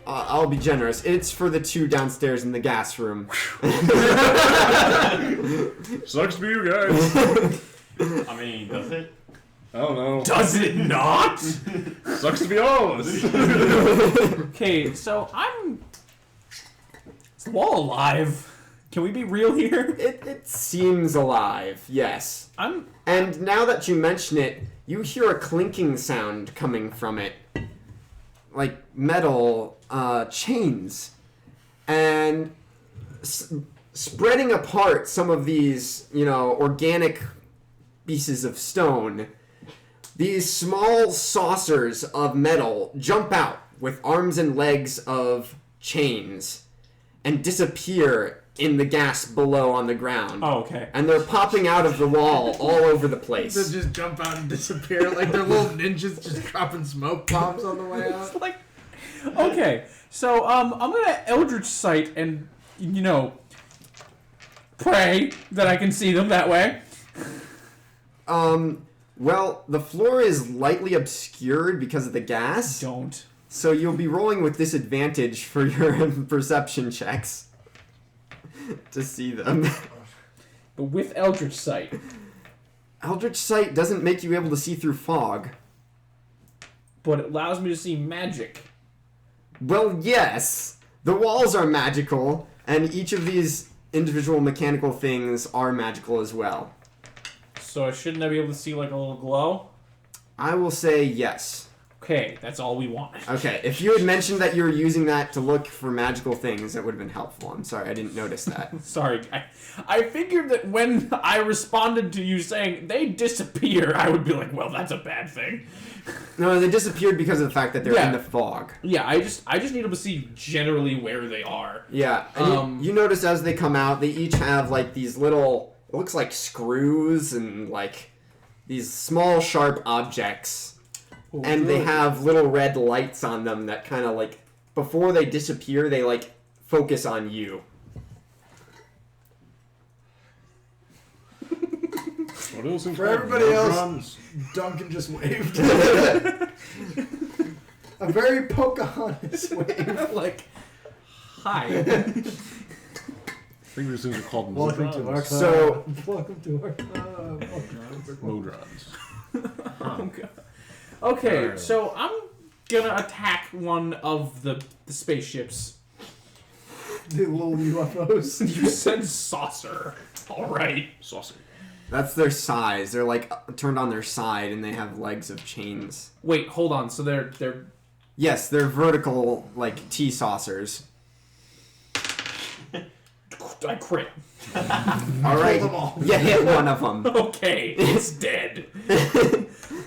I'll be generous. It's for the 2 downstairs in the gas room. Sucks to be you guys. I mean, does it? I don't know. Does it not? Sucks to be all of us. Okay, so is the wall alive? Can we be real here? It seems alive, yes. And now that you mention it, you hear a clinking sound coming from it. Like metal chains. And spreading apart some of these, organic pieces of stone, these small saucers of metal jump out with arms and legs of chains and disappear in the gas below on the ground. Oh, okay. And they're popping out of the wall all over the place. They just jump out and disappear like they're little ninjas just dropping smoke bombs on the way out. It's like, okay, so I'm gonna Eldritch Sight and pray that I can see them that way. Well, the floor is lightly obscured because of the gas. Don't. So you'll be rolling with disadvantage for your perception checks to see them. But with Eldritch Sight. Eldritch Sight doesn't make you able to see through fog. But it allows me to see magic. Well, yes. The walls are magical, and each of these individual mechanical things are magical as well. So shouldn't I be able to see like a little glow? I will say yes. Okay, that's all we want. Okay, if you had mentioned that you were using that to look for magical things, that would have been helpful. I'm sorry, I didn't notice that. Sorry, I figured that when I responded to you saying they disappear, I would be like, well, that's a bad thing. No, they disappeared because of the fact that they're in the fog. Yeah, I just need to see generally where they are. Yeah, and you notice as they come out, they each have like these little, it looks like screws and like these small sharp objects. Oh, and they have little red lights on them that kind of like, before they disappear, they like focus on you. What else For everybody else, Duncan just waved. A very Pocahontas wave. Like, hi. I think these things are called Welcome to our modrons. So, Welcome to our club. Modrons. Oh, God. Okay, Alright. so I'm gonna attack one of the spaceships. The little UFOs. You said saucer. Alright. Saucy. that's their size. They're like turned on their side and they have legs of chains. Wait, hold on. So they're Yes, they're vertical, like tea saucers. I crit. Alright, them all. you hit one of them. Okay, it's dead.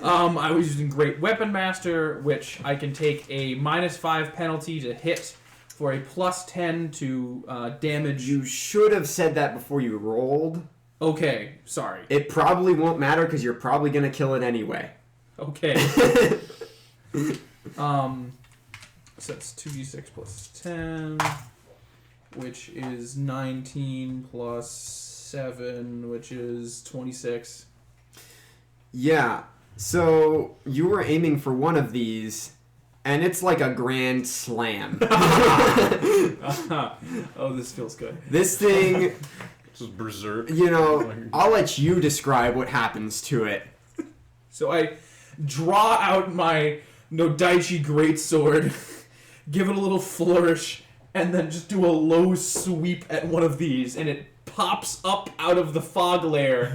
I was using Great Weapon Master, which I can take a -5 penalty to hit for a +10 to damage. You should have said that before you rolled. Okay, sorry. It probably won't matter because you're probably going to kill it anyway. Okay. So that's 2d6 plus 10, which is 19 plus 7, which is 26. Yeah, so you were aiming for one of these, and it's like a grand slam. Oh, this feels good. This thing, This is berserk. I'll let you describe what happens to it. So I draw out my Nodaichi Greatsword, give it a little flourish, and then just do a low sweep at one of these, and it pops up out of the fog layer,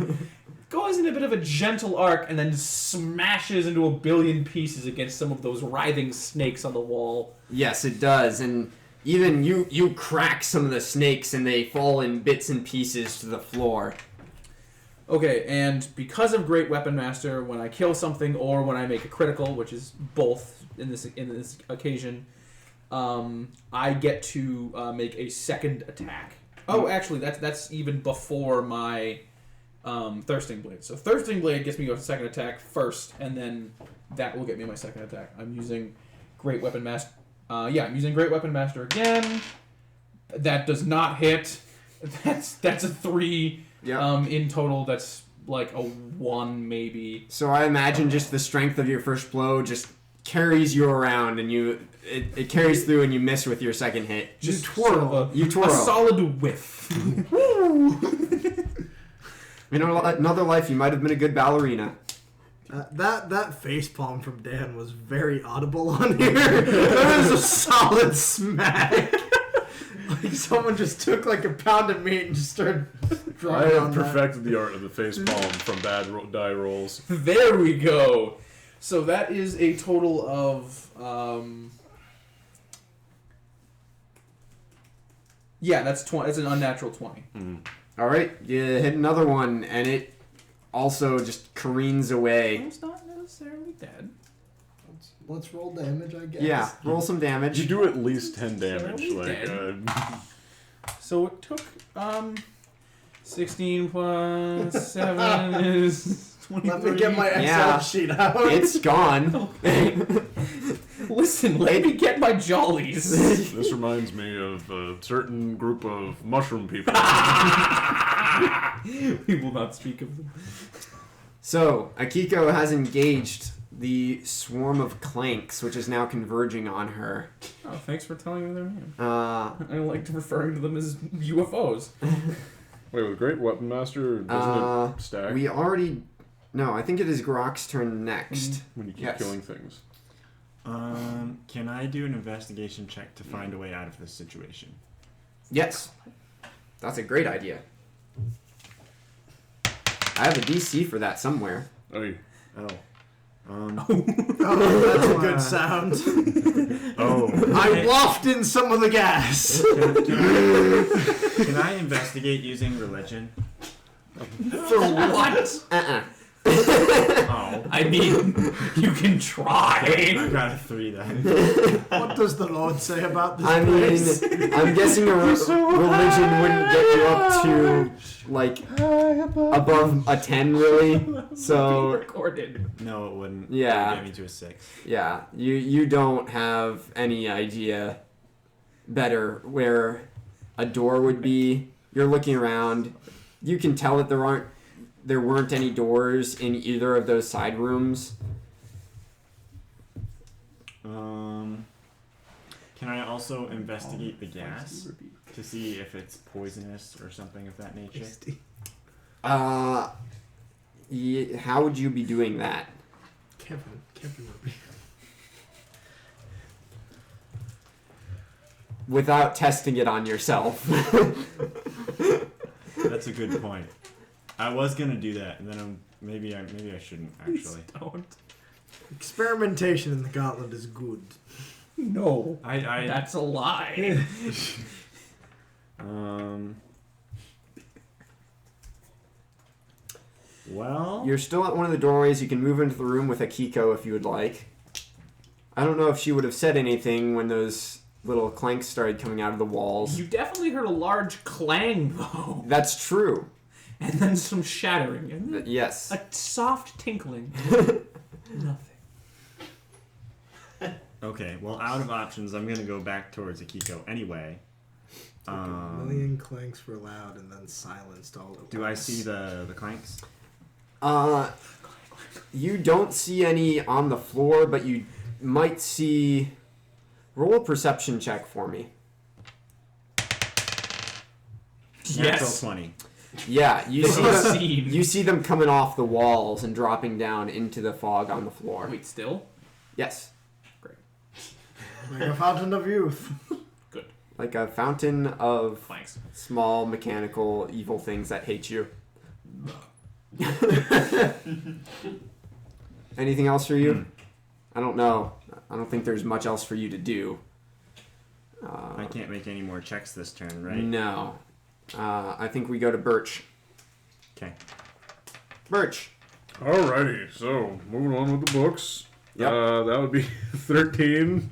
goes in a bit of a gentle arc, and then smashes into a billion pieces against some of those writhing snakes on the wall. Yes, it does, and even you crack some of the snakes, and they fall in bits and pieces to the floor. Okay, and because of Great Weapon Master, when I kill something or when I make a critical, which is both in this occasion, I get to make a second attack. Oh, actually, that's even before my Thirsting Blade. So Thirsting Blade gets me a second attack first, and then that will get me my second attack. I'm using Great Weapon Master. I'm using Great Weapon Master again. That does not hit. That's a 3. Yep. In total, that's like a 1 maybe. So I imagine just the strength of your first blow just carries you around, and it carries through, and you miss with your second hit. Just twirl. You twirl. A solid whiff. In another life, you might have been a good ballerina. That facepalm from Dan was very audible on here. That was a solid smack. Like someone just took like a pound of meat and just started I drawing on have perfected the art of the facepalm from bad die rolls. There we go. So that is a total of that's 20. That's an unnatural 20. All right, you hit another one, and it also just careens away. It's not necessarily dead. Let's roll damage, I guess. Yeah, roll some damage. You do at least 10 damage. So it took 16 plus 7 is 23. Let me get my Excel sheet out. It's gone. Listen, let me get my jollies. This reminds me of a certain group of mushroom people. We will not speak of them. So, Akiko has engaged the swarm of clanks, which is now converging on her. Oh, thanks for telling me their name. Uh, I like referring to them as UFOs. Wait, with Great Weapon Master, doesn't it stack we already... No, I think it is Grok's turn next. when you keep killing things? Can I do an investigation check to find a way out of this situation? Yes. That's a great idea. I have a DC for that somewhere. Oh. That's a good sound. I waft in some of the gas. Can I investigate using religion? For what? Oh. I mean, you can try. I got a 3 then. What does the Lord say about this I place? mean, I'm guessing a religion wouldn't get you up to, like, above a 10, really. So, Recorded. No, it wouldn't. Yeah. It would get me to a 6. yeah, you don't have any idea better where a door would be. You're looking around. You can tell that there weren't any doors in either of those side rooms. Can I also investigate the gas to see if it's poisonous or something of that nature? How would you be doing that? Kevin would be. Without testing it on yourself. That's a good point. I was gonna do that, and then maybe I shouldn't actually. Don't. Experimentation in the Gauntlet is good. No. I That's a lie. Well, You're still at one of the doorways. You can move into the room with Akiko if you would like. I don't know if she would have said anything when those little clanks started coming out of the walls. You definitely heard a large clang, though. That's true. And then some shattering. And then Yes. a soft tinkling. Nothing. okay. Well, out of options, I'm gonna go back towards Akiko anyway. A million clanks were loud and then silenced all at once. Do I see the clanks? You don't see any on the floor, but you might see... Roll a perception check for me. Natural 20. Yeah, you Scene. you see them coming off the walls and dropping down into the fog on the floor. Wait, still? Yes. Great. Like a fountain of youth. Good. Like a fountain of Thanks. small mechanical evil things that hate you. Anything else for you? I don't know. I don't think there's much else for you to do. I can't make any more checks this turn, right? No. I think we go to Birch. Okay. Birch. Alrighty, so moving on with the books. Yep. That would be 13.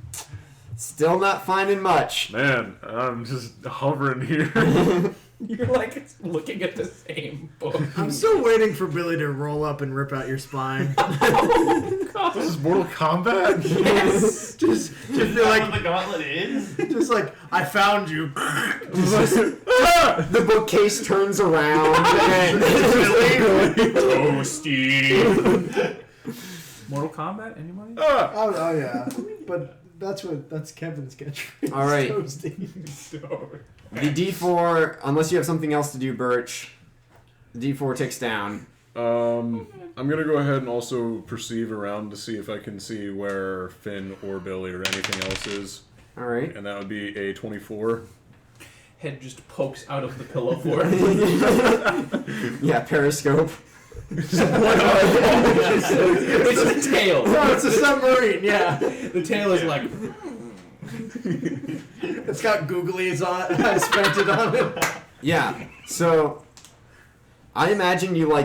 Still not finding much. Man, I'm just hovering here. You're like looking at the same book. I'm still waiting for Billy to roll up and rip out your spine. This is Mortal Kombat? Yes. just be like, what the gauntlet is? just like, I found you. The bookcase turns around and Oh, Steve. Mortal Kombat? Anybody? Oh yeah. But that's Kevin's catchphrase. All right. Toasty. The D4, unless you have something else to do, Birch, the D4 ticks down. I'm gonna go ahead and also perceive around to see if I can see where Finn or Billy or anything else is. All right. And that would be a 24. Head just pokes out of the pillow for it. Yeah, periscope. It's the tail. No, it's a submarine. Yeah. The tail is like. It's got googlies on it. I spent it on it. Yeah, so I imagine you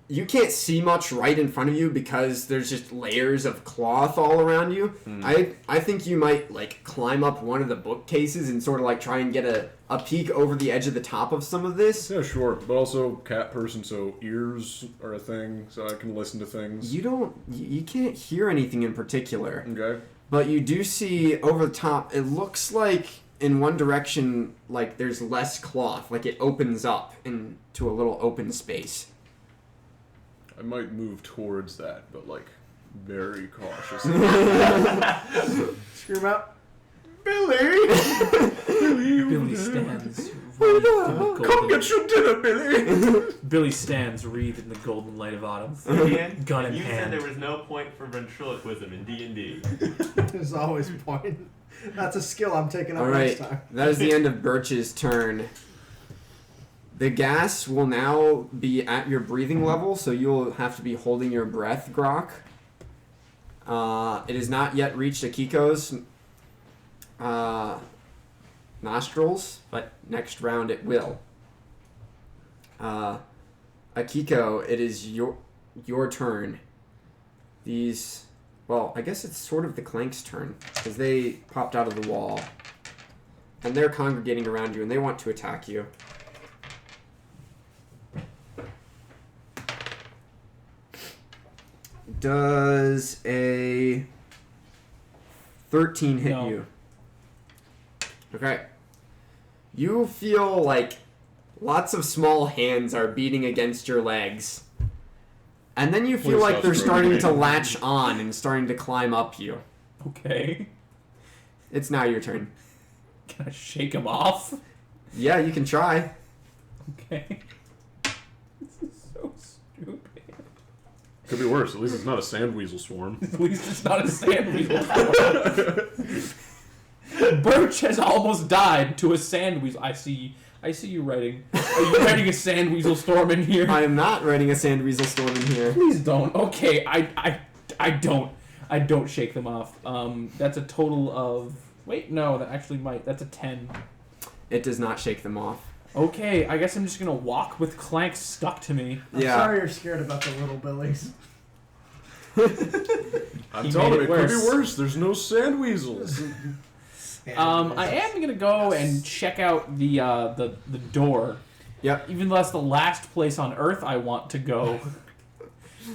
you can't see much right in front of you because there's just layers of cloth all around you. I think you might climb up one of the bookcases and sort of try and get a peek over the edge of the top of some of this. Yeah, sure. But also cat person, so ears are a thing, so I can listen to things. You can't hear anything in particular. Okay. But you do see over the top, it looks like in one direction, there's less cloth. It opens up into a little open space. I might move towards that, but very cautiously. Scream out, Billy! Billy stands. Come get your dinner, Billy! Billy stands, wreathed in the golden light of autumn. Ian, Gun in you hand. said there was no point for ventriloquism in D&D. There's always a point. That's a skill I'm taking up All right, next time. that is the end of Birch's turn. The gas will now be at your breathing level, so you'll have to be holding your breath, Grok. It has not yet reached Akiko's nostrils, but next round it will. Akiko, it is your turn. I guess it's sort of the Clank's turn, because they popped out of the wall. And they're congregating around you, and they want to attack you. Does a 13 hit No. you? Okay. You feel lots of small hands are beating against your legs. And then you feel Please like stop they're starting to screaming. latch on and starting to climb up you. Okay. It's now your turn. Can I shake him off? Yeah, you can try. Okay. This is so stupid. Could be worse. At least it's not a sand weasel swarm. At least it's not a sand weasel. Birch has almost died to a sand weasel. I see you writing. Are you writing a sand weasel storm in here? I am not writing a sand weasel storm in here. Please don't. Okay, I don't shake them off. That's a total of. Wait, no, that actually might. That's a 10. It does not shake them off. Okay, I guess I'm just gonna walk with Clank stuck to me. I'm sorry you're scared about the little Billies. I'm He telling made you, it it could be worse. worse. There's no sand weasels. I am gonna go and check out the door. Yep. Even though that's the last place on Earth I want to go.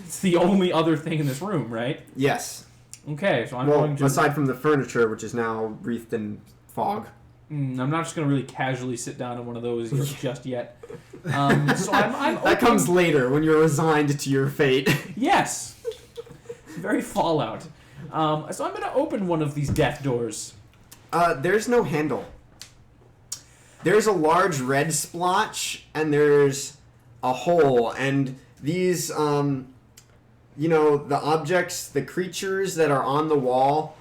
It's the only other thing in this room, right? Yes. Okay, so I'm Well, going to. aside from the furniture, which is now wreathed in fog. I'm not just going to really casually sit down in one of those just yet. So I'm That open- comes later when you're resigned to your fate. Yes! Very Fallout. So I'm going to open one of these death doors. There's no handle. There's a large red splotch, and there's a hole, and these, the objects, the creatures that are on the wall,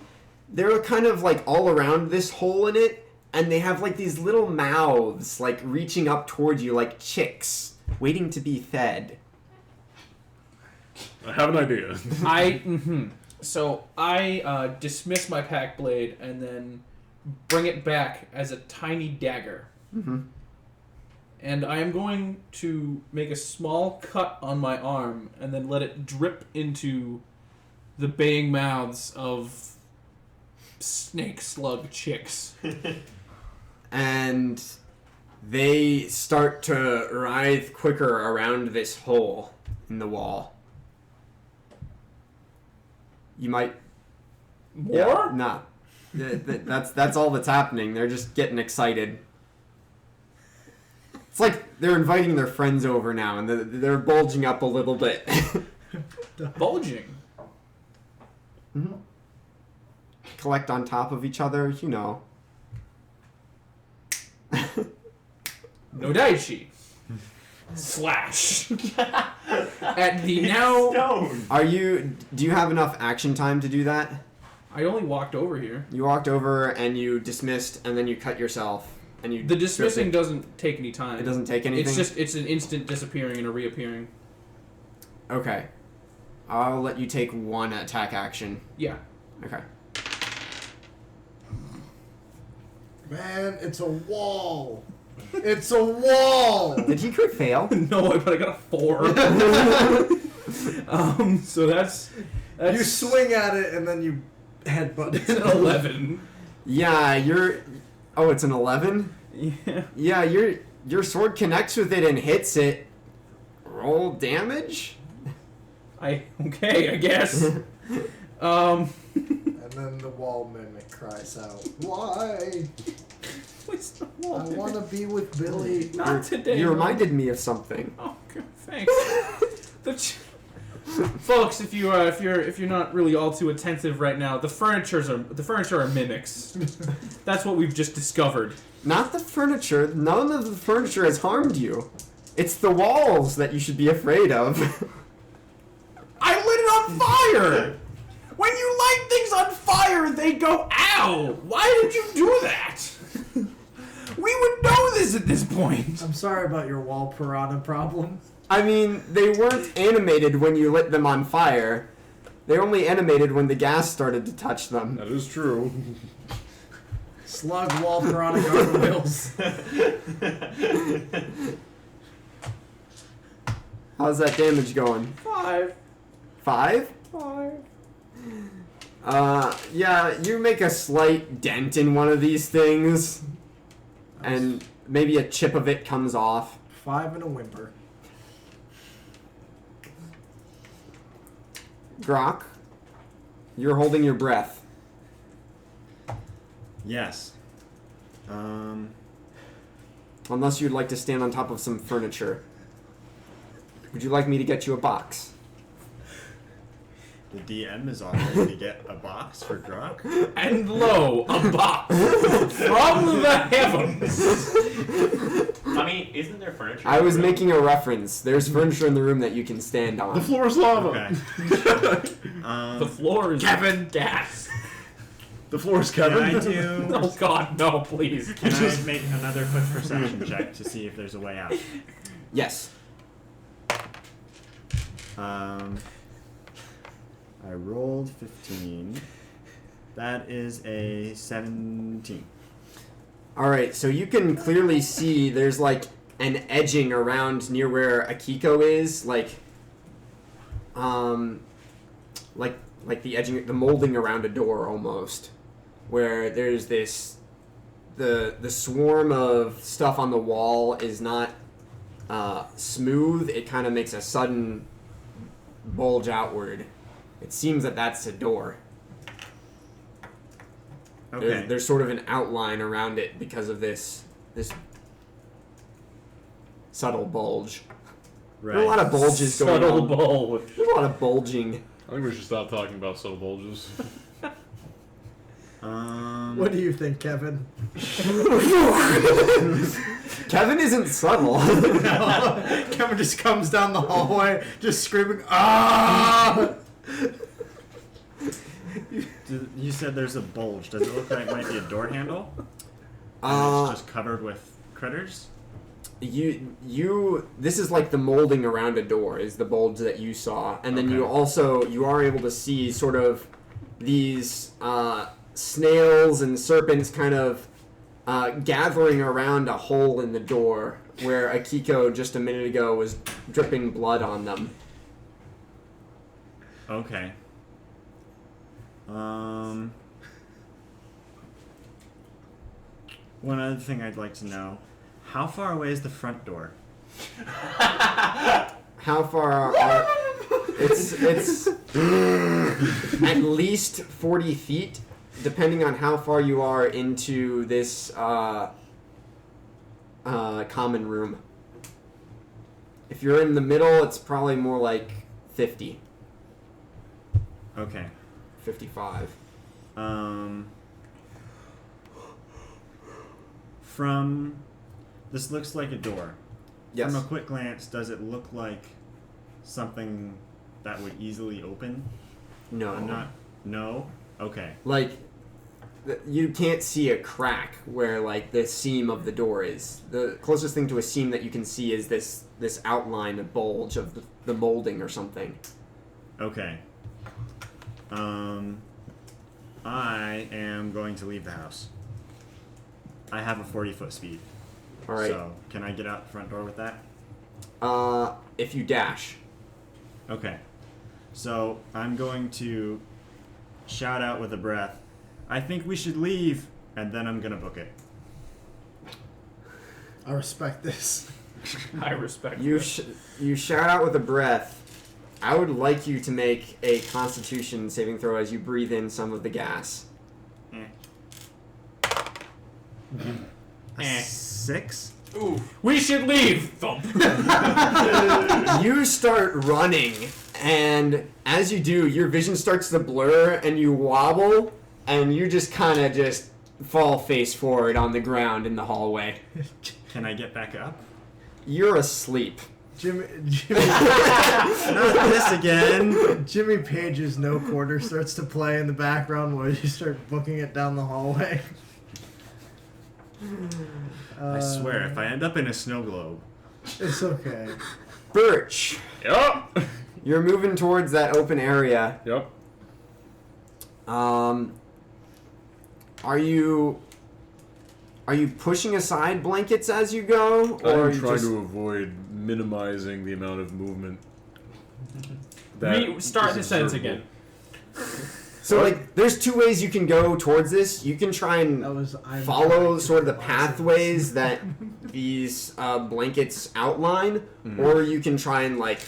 they're kind of all around this hole in it, and they have these little mouths, reaching up towards you like chicks, waiting to be fed. I have an idea. So I dismiss my pack blade and then bring it back as a tiny dagger. Mm-hmm. And I am going to make a small cut on my arm and then let it drip into the baying mouths of snake slug chicks. And they start to writhe quicker around this hole in the wall. You might... More? Yeah, nah. That's all that's happening. They're just getting excited. It's like they're inviting their friends over now, and they're bulging up a little bit. Bulging. Mm-hmm. Collect on top of each other, you know. No daichi. Slash. At the now... Stone. Do you have enough action time to do that? I only walked over here. You walked over and you dismissed and then you cut yourself. And you The dismissing doesn't take any time. It doesn't take anything? It's an instant disappearing and a reappearing. Okay. I'll let you take one attack action. Yeah. Okay. Man, it's a wall. It's a wall. Did he crit fail? No, but I got a 4. So that's You swing at it and then you headbutt it's it. an 11. Yeah, you're... Oh, it's an 11? Yeah. Yeah, your sword connects with it and hits it. Roll damage? Okay, I guess. And then the wall mimic cries out, "Why? Please don't I walk in. want to be with Billy." Not today. You no. reminded me of something. Oh, good, thanks. Folks, if you're not really all too attentive right now, the furniture are mimics. That's what we've just discovered. Not the furniture. None of the furniture has harmed you. It's the walls that you should be afraid of. I lit it on fire! When you light things on fire, they go, ow! Why did you do that? We would know this at this point. I'm sorry about your wall piranha problem. I mean, they weren't animated when you lit them on fire. They only animated when the gas started to touch them. That is true. Slug wall piranha gargoyles. How's that damage going? 5. 5? 5. Yeah, you make a slight dent in one of these things, and maybe a chip of it comes off. 5 and a whimper. Grok, you're holding your breath. Yes. Unless you'd like to stand on top of some furniture. Would you like me to get you a box? The DM is offering to get a box for Grok. And lo, a box from the heavens. I mean, isn't there furniture? I was in the room? making a reference. There's furniture in the room that you can stand on. The floor is lava. Okay. The floor is Kevin. gas. The floor is Can Kevin. I do? Oh God, no, please. Can I make another quick perception check to see if there's a way out? Yes. I rolled 15. That is a 17. Alright, so you can clearly see there's like an edging around near where Akiko is, like the edging, the molding around a door almost, where there's this, the swarm of stuff on the wall is not smooth. It kind of makes a sudden bulge outward. It seems that that's a door. Okay. There's sort of an outline around it because of this subtle bulge. Right. There are a lot of bulges going Subtle on. bulge. There's a lot of bulging. I think we should stop talking about subtle bulges. What do you think, Kevin? Kevin isn't subtle. Kevin just comes down the hallway, just screaming, "Ah!" You said there's a bulge. Does it look like it might be a door handle? Uh, It's just covered with critters? This is like the molding around a door is the bulge that you saw, and then Okay. you are able to see sort of these snails and serpents kind of gathering around a hole in the door where Akiko just a minute ago was dripping blood on them. Okay. One other thing I'd like to know. How far away is the front door? How far are... It's at least 40 feet, depending on how far you are into this common room. If you're in the middle, it's probably more like 50. Okay. 55. From this looks like a door. Yes. From a quick glance, does it look like something that would easily open? No. I'm not. No. Okay. Like, you can't see a crack where like the seam of the door is. The closest thing to a seam that you can see is this outline, a bulge of the molding or something. Okay. I am going to leave the house. I have a 40-foot speed. All right. So, can I get out the front door with that? If you dash. Okay. So, I'm going to shout out with a breath, I think we should leave, and then I'm going to book it. I respect this. I respect You this. you shout out with a breath. I would like you to make a Constitution saving throw as you breathe in some of the gas. Eh. 6? Ooh. We should leave! Thump. You start running, and as you do, your vision starts to blur, and you wobble, and you just kind of just fall face forward on the ground in the hallway. Can I get back up? You're asleep. Jimmy Not this again! Jimmy Page's No Quarter starts to play in the background while you start booking it down the hallway. I swear, if I end up in a snow globe. It's okay. Birch, Yep. you're moving towards that open area. Yep. Are you pushing aside blankets as you go, or are I'm you trying just... to avoid minimizing the amount of movement. Start is the sentence observable. again. So like, there's two ways you can go towards this. You can try and follow sort of the pathways that these blankets outline, or you can try and like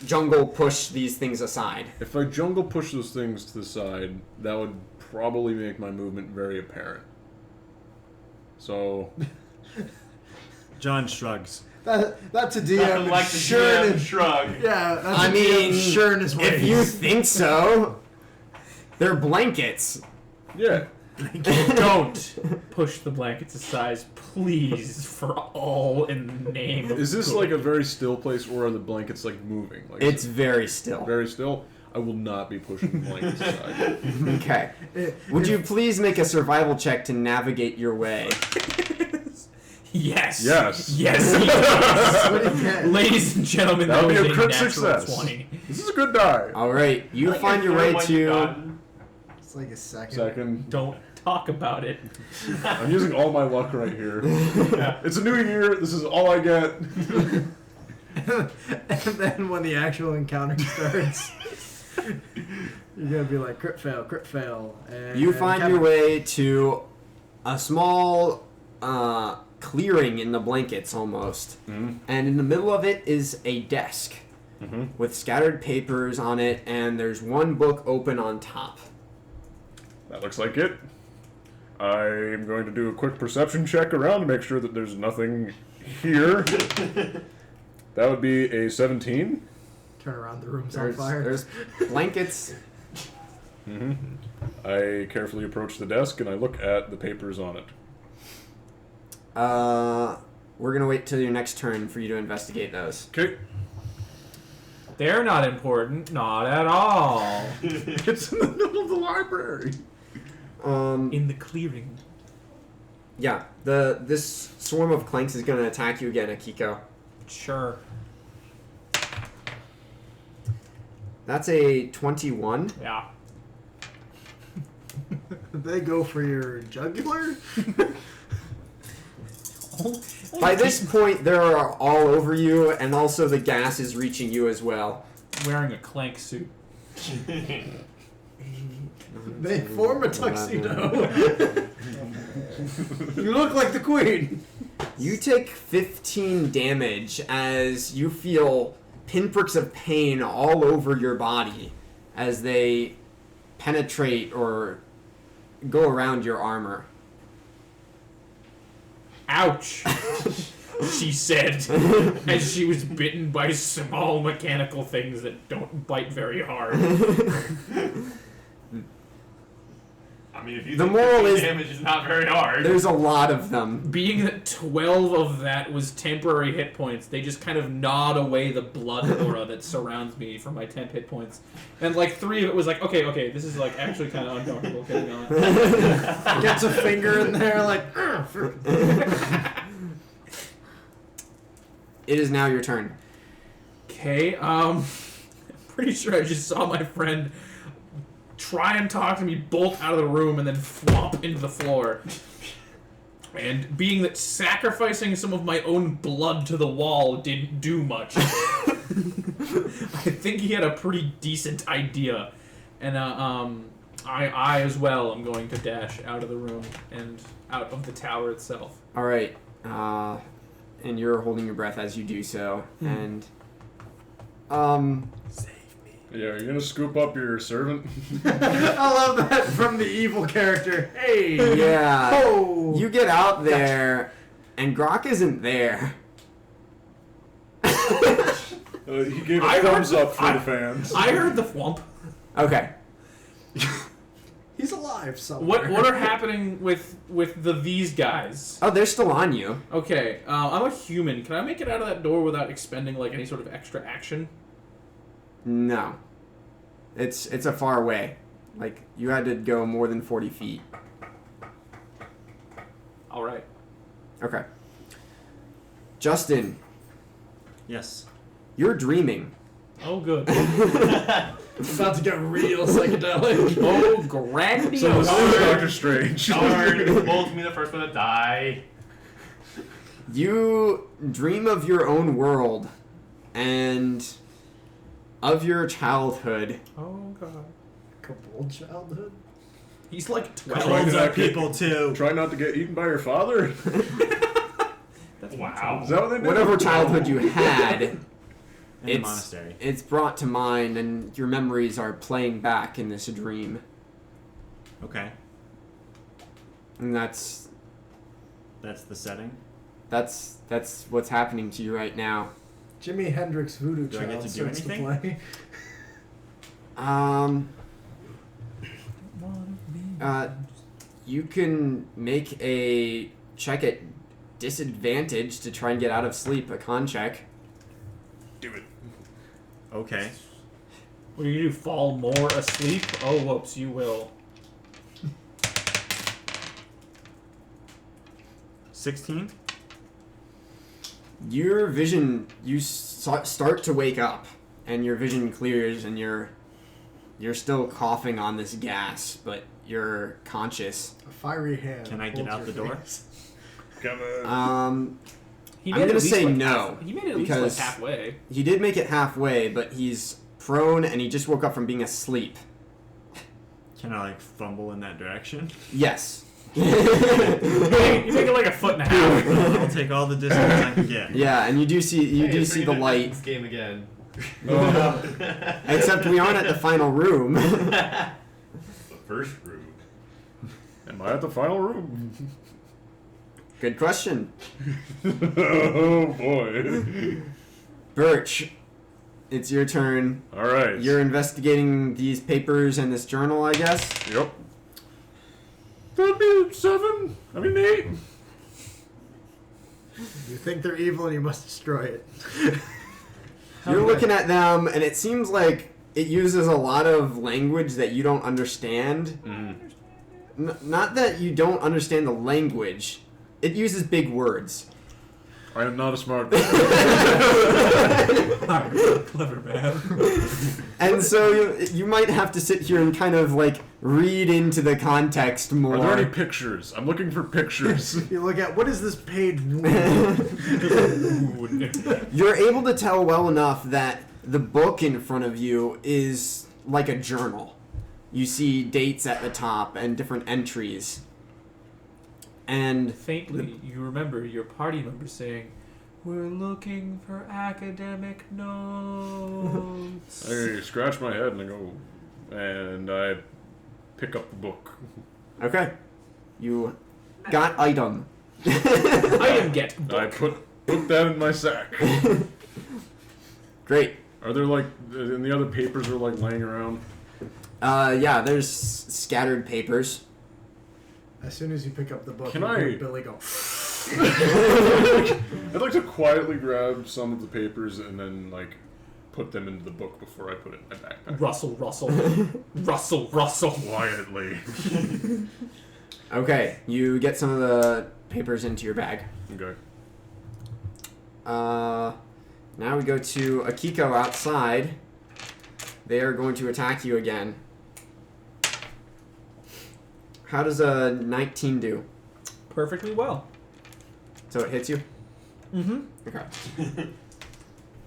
jungle push these things aside. If I jungle push those things to the side, that would probably make my movement very apparent. So, John shrugs. That's a DM. Nothing like the GM shrug. Yeah, that's I a mean, DM sure in his ways. if you think so, they're blankets. yeah. Don't push the blankets aside, please, for all in the name of Is this good. like a very still place, or are the blankets like moving? Like, It's very still. very still. I will not be pushing the blankets aside. Okay. Would you please make a survival check to navigate your way? Yes. Yes. Yes. he What do you does. get? Ladies and gentlemen, That that would was be a a crit natural success. 20. This is a good die. All right, you Like find your your way third one you've to. gotten. It's like a second. Second. Don't talk about it. I'm using all my luck right here. It's a new year. This is all I get. And then when the actual encounter starts, you're gonna be like crit fail, and You find your way to a small clearing in the blankets almost. Mhm. And in the middle of it is a desk with scattered papers on it, and there's one book open on top. That looks like it. I'm going to do a quick perception check around to make sure that there's nothing here. That would be a 17. Turn around, the room's on There's, fire. there's blankets. I carefully approach the desk and I look at the papers on it. We're gonna wait till your next turn for you to investigate those. Okay. They're not important. Not at all. It's in the middle of the library. In the clearing. Yeah, this swarm of clanks is gonna attack you again, Akiko. Sure. That's a 21. Yeah. They go for your jugular. By this point, they are all over you, and also the gas is reaching you as well. Wearing a clank suit. They form a tuxedo. You look like the queen. You take 15 damage as you feel pinpricks of pain all over your body as they penetrate or go around your armor. Ouch. she said, as she was bitten by small mechanical things that don't bite very hard. I mean, if you The think moral is damage is not very hard. There's a lot of them. Being that 12 of that was temporary hit points, they just kind of gnawed away the blood aura that surrounds me for my temp hit points. And like 3 of it was like, okay, this is like actually kind of uncomfortable getting on. Gets a finger in there, like. It is now your turn. Okay, I'm pretty sure I just saw my friend try and talk to me, bolt out of the room, and then flop into the floor. And being that sacrificing some of my own blood to the wall didn't do much, I think he had a pretty decent idea. And I as well am going to dash out of the room and out of the tower itself. All right. And you're holding your breath as you do so. And Yeah, are you gonna scoop up your servant? I love that from the evil character. Hey. yeah. Oh. You get out there, and Grok isn't there. He gave a thumbs up for the fans. I heard the thwomp. Okay. He's alive somewhere. What are happening with these guys? Oh, they're still on you. Okay, I'm a human. Can I make it out of that door without expending like any sort of extra action? No. It's a far way. Like, you had to go more than 40 feet. All right. Okay. Justin, Yes. you're dreaming. Oh, good. It's about to get real psychedelic. Oh, grandiose. So this is Doctor Strange. Darn, Bull's me the first one to die. You dream of your own world and of your childhood. Oh, God. Couple childhood. He's like 12. Colds are people too. Try not to get eaten by your father? That's Wow. Is that what they do? Whatever childhood you had, In the monastery. it's brought to mind, and your memories are playing back in this dream. Okay. And that's That's the setting. what's happening to you right now. Jimi Hendrix Voodoo Do I get Child to do starts to anything? play. You can make a check at disadvantage to try and get out of sleep, a con check. Do it. Okay. What do you do? Fall more asleep? Oh, whoops, you will. 16? Your vision, you start to wake up, and your vision clears, and you're still coughing on this gas, but you're conscious. A fiery hand. Can I get holds out the your door? face. Come on. He I'm made it gonna at least, say like, no, he made it at least like because- halfway. He did make it halfway, but he's prone, and he just woke up from being asleep. Can I like fumble in that direction? Yes. You make it like a foot and a half. I'll take all the distance I can get. Yeah, and you do see It's the bringing light. This game again. Except we aren't at the final room. The first room. Am I at the final room? Good question. Oh boy. Birch, it's your turn. Alright. You're investigating these papers and this journal, I guess? Yep. That'd be 7. I mean 8. You think they're evil and you must destroy it. You're looking at them, and it seems like it uses a lot of language that you don't understand. Not that you don't understand the language. It uses big words. I am not a smart man. Clever man. And so you might have to sit here and kind of like read into the context more. Are there any pictures? I'm looking for pictures. You look at, what is this page? You're able to tell well enough that the book in front of you is like a journal. You see dates at the top and different entries. And Faintly, you remember your party member saying, "We're looking for academic notes." I scratch my head and I go, and I pick up the book. okay, you got item. I am get book. I put Put that in my sack. Great. Are there like, and the other papers are like laying around? Yeah, there's scattered papers. As soon as you pick up the book, Can you I- hear Billy go. I'd like to quietly grab some of the papers and then like put them into the book before I put it in my backpack. Russell. Quietly. Okay, you get some of the papers into your bag. Okay. Now we go to Akiko outside. They are going to attack you again. How does a 19 do? Perfectly well. So it hits you? Mm-hmm. Okay.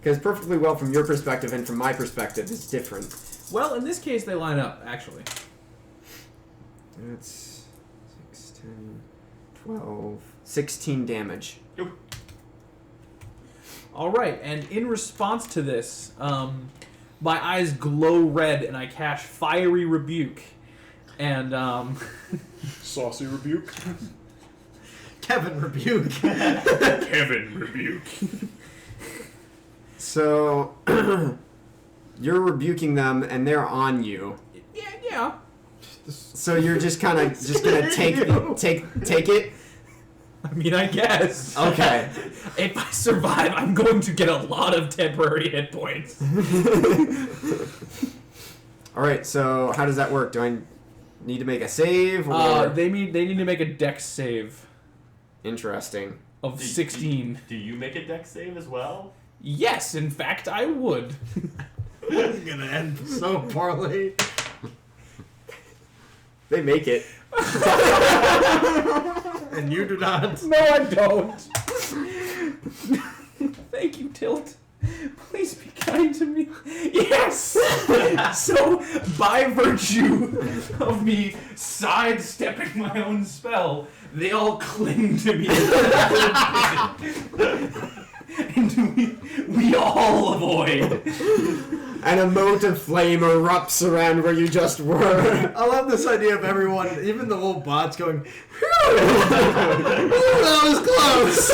Because perfectly well from your perspective and from my perspective is different. Well, in this case, they line up, actually. That's 6, 10, 12, 16 damage. All right, and in response to this, my eyes glow red, and I cast Fiery Rebuke. And, Saucy rebuke. Kevin rebuke. Kevin rebuke. So, you're rebuking them and they're on you. yeah. So you're just kind of just gonna take it. I mean, I guess. Okay. If I survive, I'm going to get a lot of temporary hit points. All right. So how does that work? Do I need to make a save? Or They need to make a dex save interesting. of 16. Do you make a dex save as well? Yes, in fact, I would. This is gonna end so poorly. They make it. And you do not. No, I don't. Thank you, Tilt. Please be kind to me. Yes! So, by virtue of me sidestepping my own spell, they all cling to me. And we all avoid. And a mote of flame erupts around where you just were. I love this idea of everyone, even the little bots, going, "Phew! That was close!"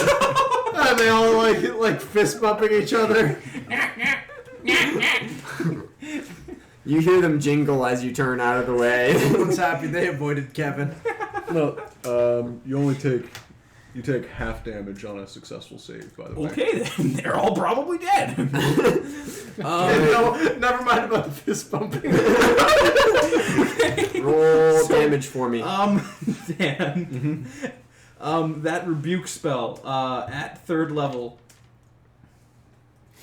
And they all like fist bumping each other. You hear them jingle as you turn out of the way. Everyone's happy they avoided Kevin. No, you take half damage on a successful save, by the way. Okay, then. They're all probably dead. No, never mind about the fist bumping. Roll damage for me. Dan. That rebuke spell at 3rd level.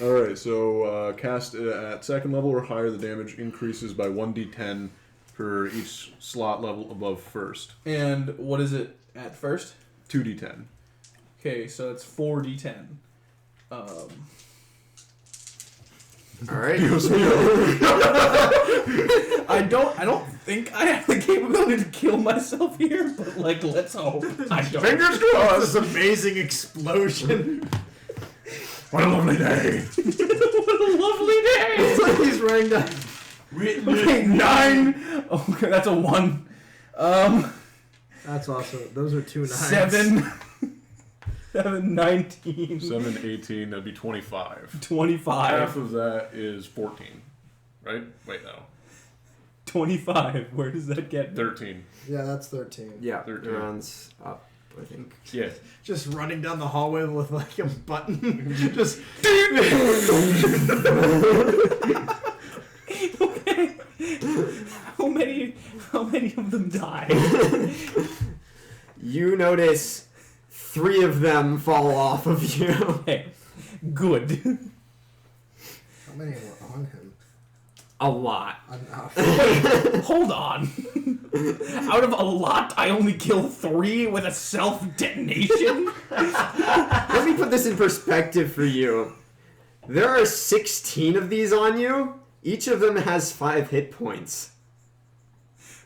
Alright, so cast at 2nd level or higher, the damage increases by 1d10 for each slot level above 1st. And what is it at first? 2d10. Okay, so it's 4d10. All right. I don't think I have the capability to kill myself here, but let's hope. I don't. Fingers This crossed! amazing explosion. What a lovely day! What a lovely day! It's like he's running down. Okay, 9. Okay, that's a 1. That's awesome. Those are 2 9s. 7. 7, 19. 7, 18, that'd be 25. 25. Half of that is 14. Right? Wait, no. 25. Where does that get me? 13. Yeah, that's 13. Yeah, 13. it rounds up, I think. Yeah. Just running down the hallway with like a button. Just. Okay. How many of them die? You notice 3 of them fall off of you. Okay. Good. How many were on him? A lot. Enough. Hold on. Out of a lot, I only kill 3 with a self-detonation? Let me put this in perspective for you. There are 16 of these on you. Each of them has 5 hit points.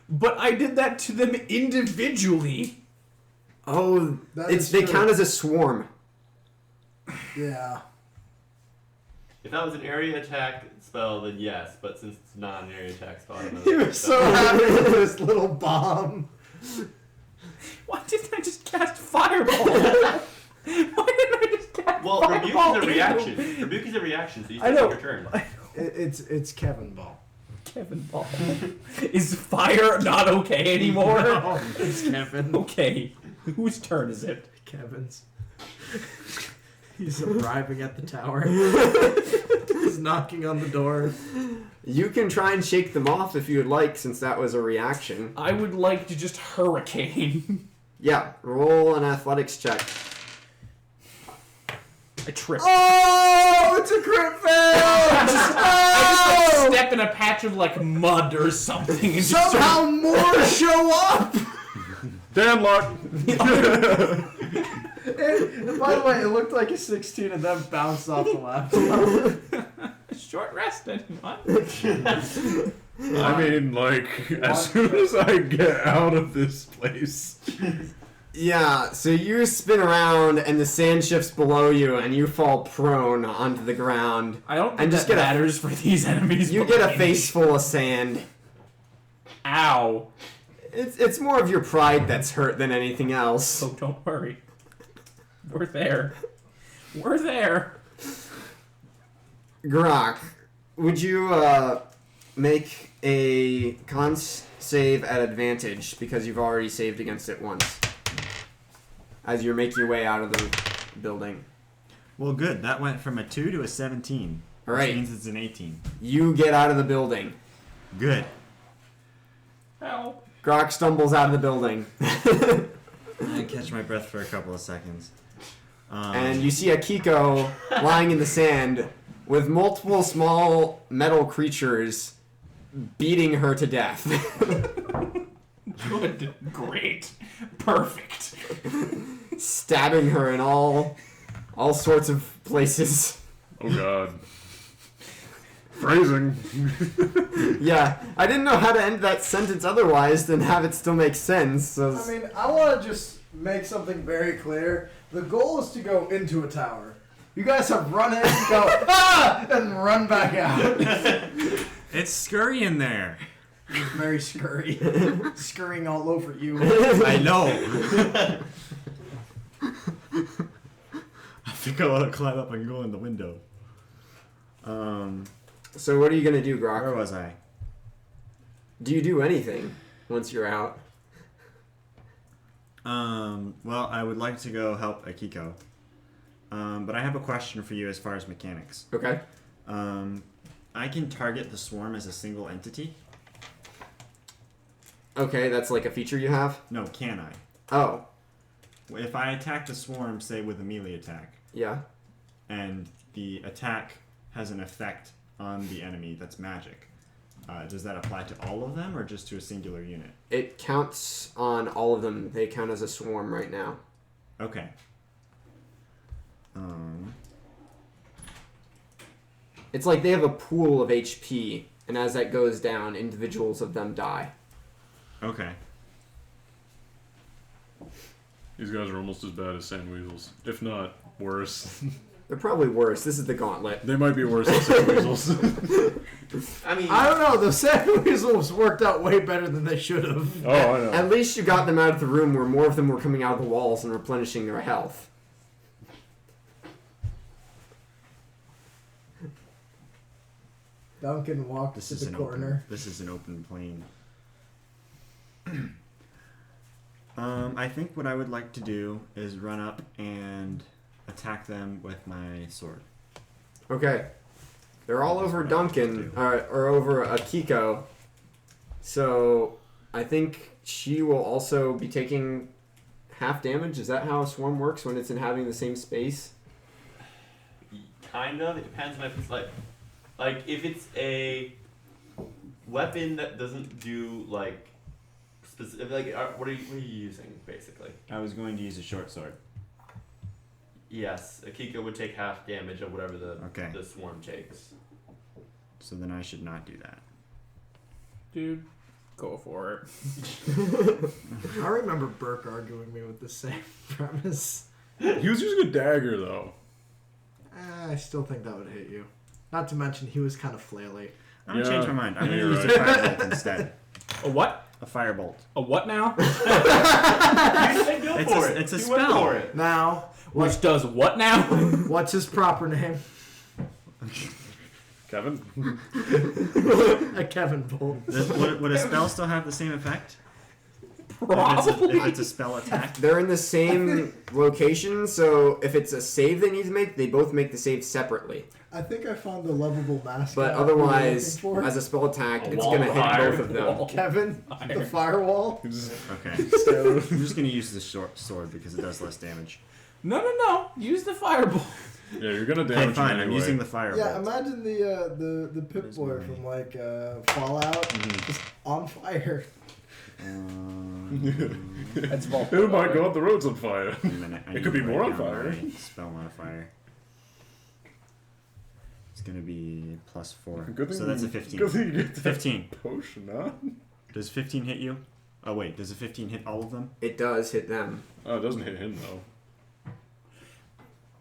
But I did that to them individually. Oh, That they is true. count as a swarm. Yeah. If that was an area attack spell, then yes. But since it's not an area attack spell, I don't know. He was so happy with this little bomb. Why didn't I just cast Fireball? Why didn't I just cast Well, rebuke is a reaction. Rebuke is a reaction, so you still take your turn. It's Kevin Ball. Kevin Ball. Is fire not okay anymore? No, it's Kevin. Okay. Whose turn is it? Kevin's. He's arriving at the tower. He's knocking on the door. You can try and shake them off if you would like, since that was a reaction. I would like to just hurricane. Yeah, roll an athletics check. I trip. Oh, it's a crit fail! I just step in a patch of like mud or something. And Somehow more show up! Dan luck. And by the way, it looked like a 16 and then bounced off the laptop. Short rest, anyone? I mean, like, as soon as I get out of this place. Yeah, so you spin around and the sand shifts below you and you fall prone onto the ground. I don't think and just that get matters for these enemies. You get a face full of sand. Ow. It's more of your pride that's hurt than anything else. Oh, don't worry. We're there. We're there. Grok, would you make a cons save at advantage because you've already saved against it once as you're making your way out of the building? Well, good. That went from a 2 to a 17. All right. Which means it's an 18. You get out of the building. Good. Help. Grok stumbles out of the building. I catch my breath for a couple of seconds. And you see a Kiko lying in the sand with multiple small metal creatures beating her to death. Good. Great. Perfect. Stabbing her in all sorts of places. Oh god. Phrasing. Yeah, I didn't know how to end that sentence otherwise than have it still make sense. So I mean, I want to just make something very clear. The goal is to go into a tower. You guys have run in, go, ah! And run back out. It's scurry in there. Very scurry. Scurrying all over you. I know. I think I want to climb up and go in the window. So what are you gonna do, Grok? Where was I? Do you do anything once you're out? Well, I would like to go help Akiko. But I have a question for you as far as mechanics. Okay. I can target the swarm as a single entity? Okay, that's like a feature you have? No, can I? Oh, If I attack the swarm, say with a melee attack, yeah. and the attack has an effect on the enemy that's magic, does that apply to all of them or just to a singular unit? It counts on all of them. They count as a swarm right now. Okay. It's like they have a pool of HP, and as that goes down, individuals of them die. Okay. These guys are almost as bad as sand weasels, if not worse. They're probably worse. This is the Gauntlet. They might be worse than sand weasels. I mean, I don't know. The sand weasels worked out way better than they should have. Oh, I know. At least you got them out of the room where more of them were coming out of the walls and replenishing their health. Duncan walked This to is the an corner. This is an open plain. I think what I would like to do is run up and attack them with my sword. Okay. They're all over That's what I like to Duncan, do. or over Akiko. So, I think she will also be taking half damage. Is that how a swarm works when it's inhabiting the same space? kind of. It depends on if it's like if it's a weapon that doesn't do like specific. Like, what are you using basically? I was going to use a short sword. Yes, Akiko would take half damage of whatever the swarm takes. So then I should not do that. Dude, go for it. I remember Burke arguing me with the same premise. He was using a dagger, though. I still think that would hit you. Not to mention, he was kind of flaily. I'm going to change my mind. I'm going to you're use a firebolt instead. A what? A firebolt. A what now? You said go for it. It's a You went spell. for it. Now, Which does what now? What's his proper name? Kevin? A Kevin Bolt. Would a spell still have the same effect? Probably. If it's a spell attack? They're in the same location, so if it's a save they need to make, they both make the save separately. I think I found the lovable mascot. But otherwise, as a spell attack, it's going to hit both of them. Kevin, the firewall. Okay. I'm just going to use the short sword because it does less damage. No. Use the fireball. Yeah, you're gonna Okay, damage fine. him I'm anyway. using the firebolt. Yeah, imagine the Pip Boy from like Fallout, just on fire. That's Vault. Oh my god, the road's on fire. Wait a minute, I It need could to be more write on down fire. my spell modifier. It's gonna be +4. Good thing So that's a you- 15. Good thing you get that 15. potion, huh? Does 15 hit you? Oh wait, does a 15 hit all of them? It does hit them. Oh, it doesn't hit him though.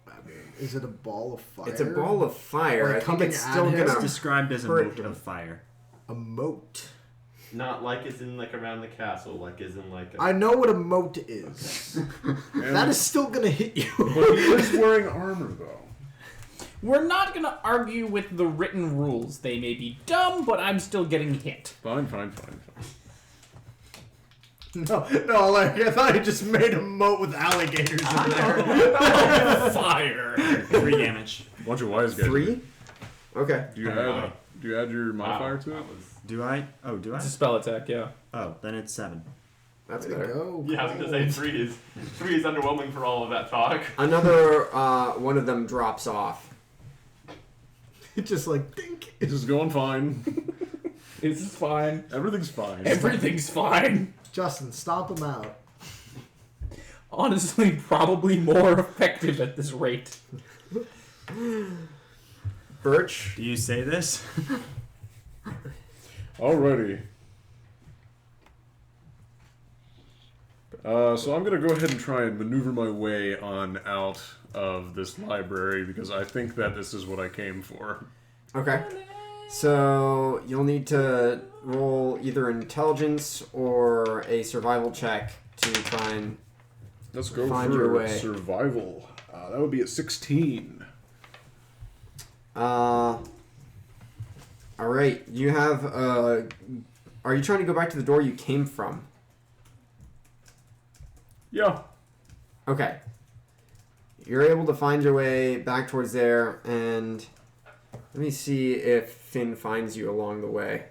I mean, is it a ball of fire? It's a ball of fire. Like I think coming it's at still him? going It's to... described as a hurt mote him. of fire. A moat. Not like it's in like around the castle, like is in like a... I know what a moat is. That is still gonna hit you. But he is wearing armor though. We're not going to argue with the written rules. They may be dumb, but I'm still getting hit. Fine. No, like I thought you just made a moat with alligators in there. Fire. 3 damage. Bunch of wise guys. 3? Okay. Do you add your modifier to it? Do I? Oh, do I? It's a spell attack, yeah. Oh, then it's 7. That's Way to better. go. Yeah, I was gonna say 3 is underwhelming for all of that talk. Another one of them drops off. Just like dink. This is going fine. This is fine. Everything's fine. Everything's fine. Justin, stomp him out. Honestly, probably more effective at this rate. Birch? Do you say this? Alrighty. So I'm gonna go ahead and try and maneuver my way on out of this library because I think that this is what I came for. Okay. So you'll need to roll either intelligence or a survival check to try and... Let's go Find for your way. survival. That would be at 16. Alright, you have... are you trying to go back to the door you came from? Yeah. Okay. You're able to find your way back towards there, and let me see if Finn finds you along the way.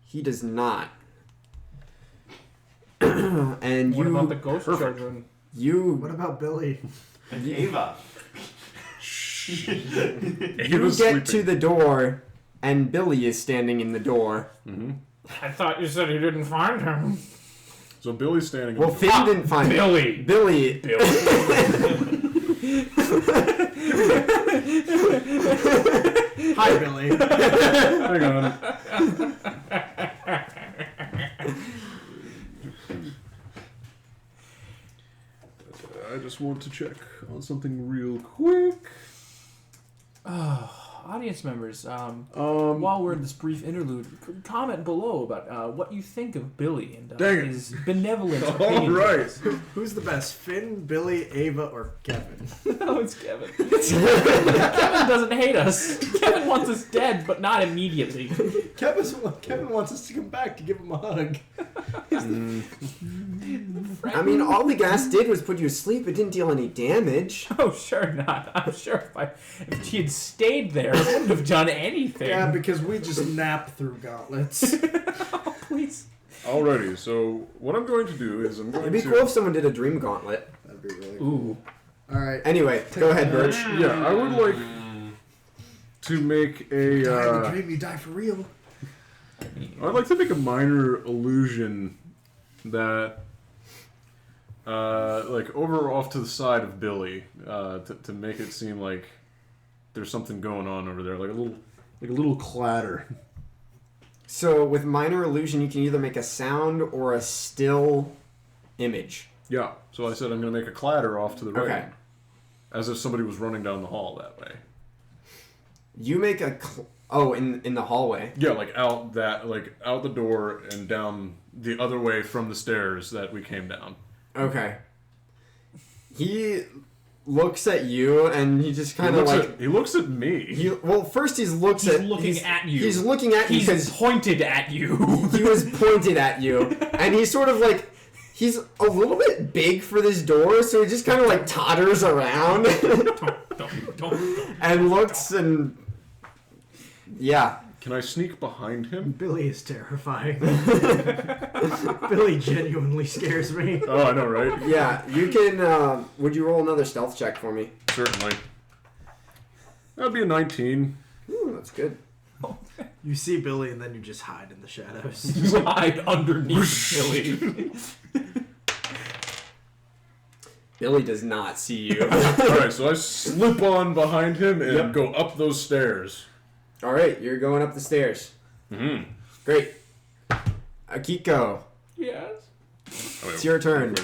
He does not. And What you... about the ghost children? You... What about Billy? And Ava. You get to the door, and Billy is standing in the door. Mm-hmm. I thought you said you didn't find him. So Billy's standing. Well, Finn didn't find Billy. Billy. Hi, Billy. Hang on. I just want to check on something real quick. Audience members, while we're in this brief interlude, comment below about what you think of Billy and Dang it. his benevolent All opinion. right. Who's the best, Finn, Billy, Ava, or Kevin? No, it's Kevin. Kevin doesn't hate us. Kevin wants us dead, but not immediately. Kevin wants us to come back to give him a hug. I mean, all the gas did was put you to sleep. It didn't deal any damage. Oh, sure not. I'm sure if he had stayed there, it wouldn't have done anything. Yeah, because we just nap through gauntlets. Oh, please. Alrighty, so what I'm going to do is I'm going It'd be to... cool if someone did a dream gauntlet. That'd be really cool. Ooh. All right. Anyway, go ahead, Birch. Yeah, I would like to make a... Die in the dream, you die for real. I'd like to make a minor illusion that, like, over off to the side of Billy, to make it seem like there's something going on over there, like a little clatter. So with minor illusion, you can either make a sound or a still image. Yeah, so I said I'm going to make a clatter off to the right. Okay. As if somebody was running down the hall that way. You make a... in the hallway. Yeah, like out the door and down the other way from the stairs that we came down. Okay. He looks at you and he just kind of like... He looks at me. First he's looking at you. He's looking at you because... He's pointed at you. He was pointed at you. And he's sort of like... He's a little bit big for this door, so he just kind of like totters around. And looks and... Yeah. Can I sneak behind him? Billy is terrifying. Billy genuinely scares me. Oh, I know, right? Yeah, you can... would you roll another stealth check for me? Certainly. That'd be a 19. Ooh, that's good. You see Billy and then you just hide in the shadows. You hide underneath Billy. Billy does not see you. Alright, so I slip on behind him and go up those stairs. Alright, you're going up the stairs. Mm-hmm. Great. Akiko, Yes. it's your turn.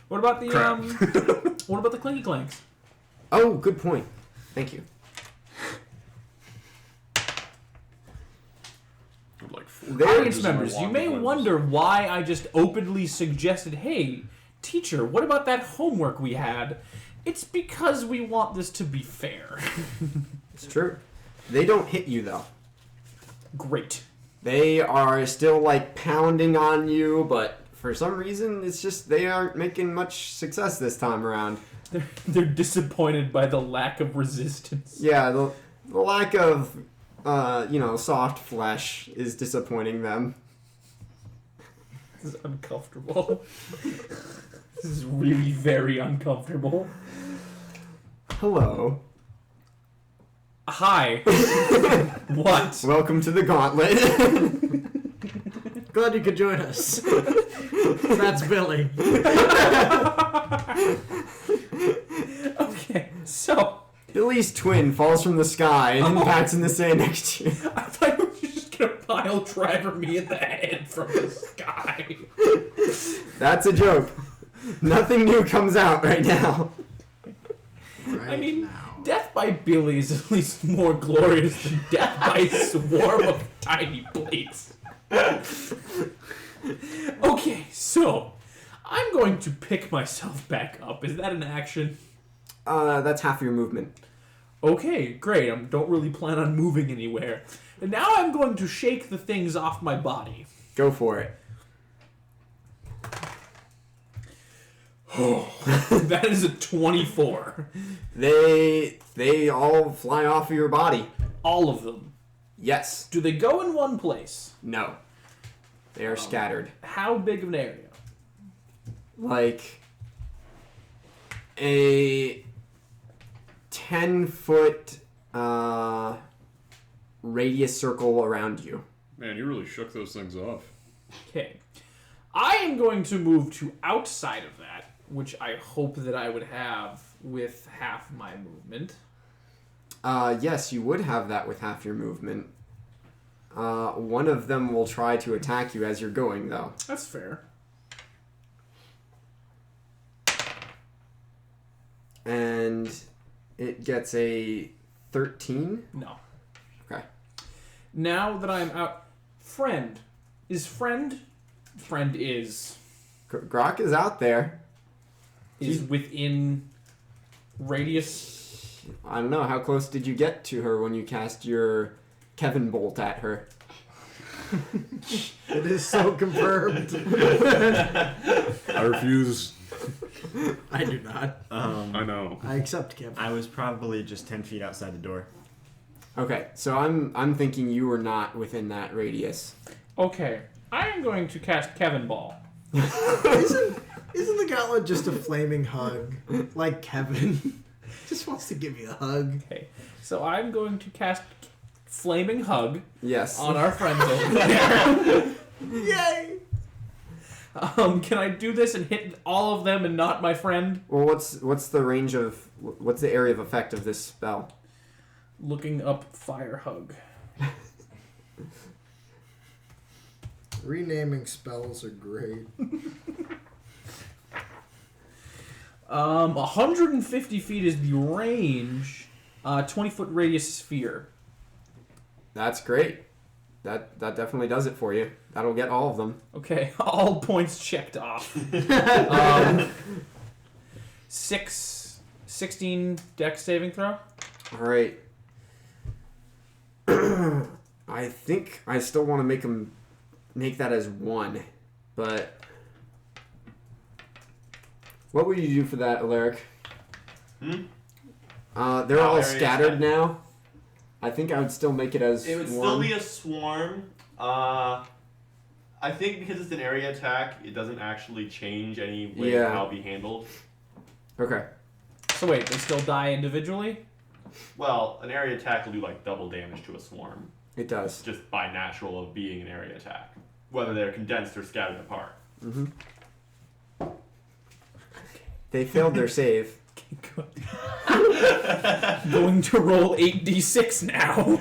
What about the what about the clinky clanks? Oh, good point. Thank you. Audience members, you may wonder why I just openly suggested, hey, teacher, what about that homework we had? It's because we want this to be fair. It's true. They don't hit you, though. Great. They are still, like, pounding on you, but for some reason, it's just they aren't making much success this time around. They're disappointed by the lack of resistance. Yeah, the lack of, soft flesh is disappointing them. This is uncomfortable. This is really very uncomfortable. Hello. Hi. What? Welcome to the Gauntlet. Glad you could join us. That's Billy. Okay, so... Billy's twin falls from the sky and impacts in the sand next to you. I thought you were just gonna pile driver me in the head from the sky. That's a joke. Nothing new comes out right now. Right I mean, now. death by Billy is at least more glorious than death by a swarm of tiny plates. Okay, so I'm going to pick myself back up. Is that an action? That's half your movement. Okay, great. I don't really plan on moving anywhere. And now I'm going to shake the things off my body. Go for it. That is a 24. They all fly off of your body. All of them. Yes. Do they go in one place? No. They are scattered. How big of an area? Like a 10-foot radius circle around you. Man, you really shook those things off. Okay. I am going to move to outside of that, which I hope that I would have with half my movement. Yes, you would have that with half your movement. One of them will try to attack you as you're going, though. That's fair. And it gets a 13? No. Okay. Now that I'm out... Friend. Is friend... Friend is... Grok is out there. Is within radius... I don't know, how close did you get to her when you cast your Kevin bolt at her? It is so confirmed. I refuse. I do not. I know. I accept Kevin. I was probably just 10 feet outside the door. Okay, so I'm thinking you were not within that radius. Okay. I am going to cast Kevin Ball. Isn't the Gauntlet just a flaming hug? Like Kevin. Just wants to give you a hug. Okay. So I'm going to cast Flaming Hug Yes. on our friends over there. Yay! Can I do this and hit all of them and not my friend? Well, what's the range of... What's the area of effect of this spell? Looking up Fire Hug. Renaming spells are great. 150 feet is the range. 20-foot radius sphere. That's great. That definitely does it for you. That'll get all of them. Okay, all points checked off. 16 dex saving throw. All right. I think I still want to make that as 1, but what would you do for that, Alaric? They're all scattered now. I think I would still make it as 1. It would still be a swarm. I think because it's an area attack, it doesn't actually change any way how it'll be handled. Okay. So wait, they still die individually? Well, an area attack will do like double damage to a swarm. It does. Just by natural of being an area attack. Whether they're condensed or scattered apart. Mm-hmm. They failed their save. Going to roll 8d6 now.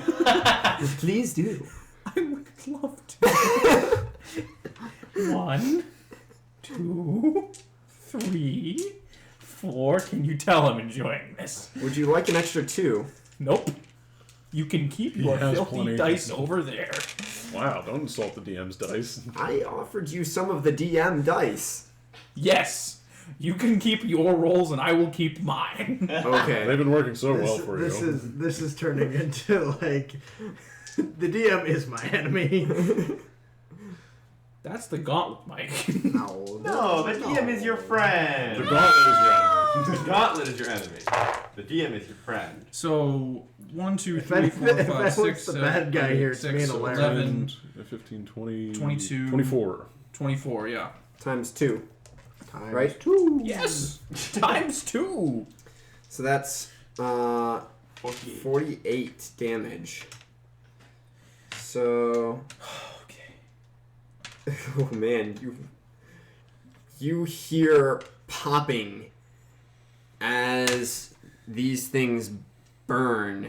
Please do. I would love to. 1, 2, 3, 4. Can you tell I'm enjoying this? Would you like an extra 2? Nope. You can keep your filthy plenty. dice over there. Wow, don't insult the DM's dice. I offered you some of the DM dice. Yes. You can keep your rolls and I will keep mine. Okay. They've been working so well for this you. This is turning into like the DM is my enemy. That's the Gauntlet, Mike. No, the DM is your friend. The Gauntlet is your enemy. The Gauntlet is your enemy. The DM is your friend. So 1, 2, If 3, any- 4, if 5, anyone's 6, the 7, bad guy 8, here, it's 6, me and Alaric. 11, 15, 20, 22, 24. 24, yeah. Times 2. Times Right? 2. Yes! Times 2! So that's 48 damage. So... Okay. Oh man, you hear popping as these things burn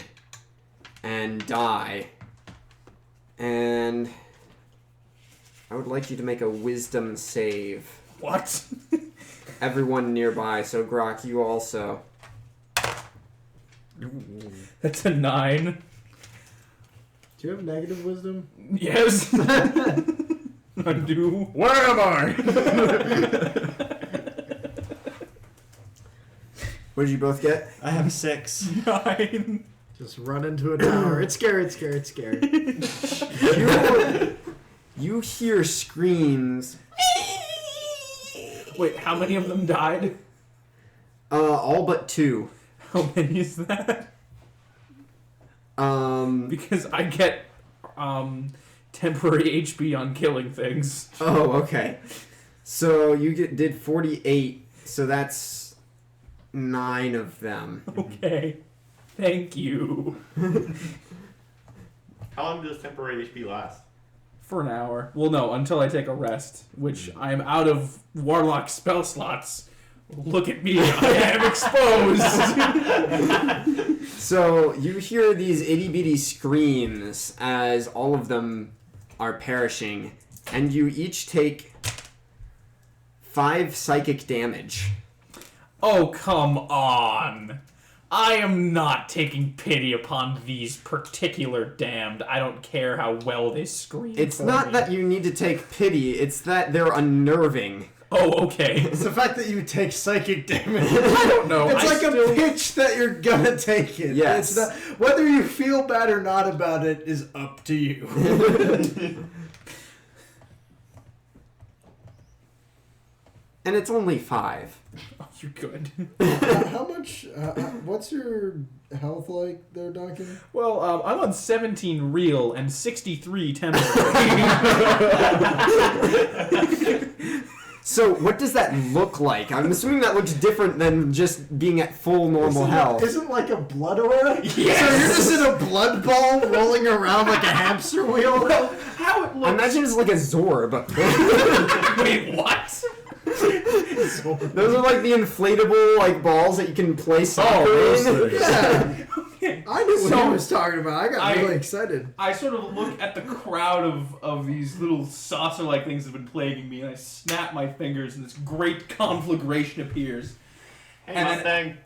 and die. And I would like you to make a wisdom save. What? Everyone nearby, so Grok, you also. That's a 9. Do you have negative wisdom? Yes. I do. Where am I? What did you both get? I have 6. 9. Just run into a tower. It's scary, it's scary, it's scary. You hear screams. Wait, how many of them died? All but 2. How many is that? Because I get temporary HP on killing things. Oh, okay. So you did 48, so that's 9 of them. Okay. Thank you. How long does temporary HP last? For an hour. Well, no, until I take a rest, which I am out of Warlock spell slots. Look at me, I am exposed. So you hear these itty bitty screams as all of them are perishing, and you each take 5 psychic damage. Oh, come on. I am not taking pity upon these particular damned. I don't care how well they scream. It's for not me. that you need to take pity, it's that they're unnerving. Oh, okay. It's the fact that you take psychic damage. I don't know. It's I like still... a pitch that you're gonna take it. Yes. It's not, whether you feel bad or not about it is up to you. And it's only 5. Oh, you're good. How much? What's your health like there, Duncan? Well, I'm on 17 real and 63 temporary. So what does that look like? I'm assuming that looks different than just being at full normal health. Isn't like a blood aura? Yes. So you're just in a blood ball rolling around like a hamster wheel? How it I looks... imagine it's like a Zorb. Wait, what? Those are like the inflatable like balls that you can play soccer those in. things. Yeah. Okay. I knew what So- he was talking about. I got really excited. I sort of look at the crowd of these little saucer-like things that have been plaguing me, and I snap my fingers, and this great conflagration appears. Hey, And then- Mustang.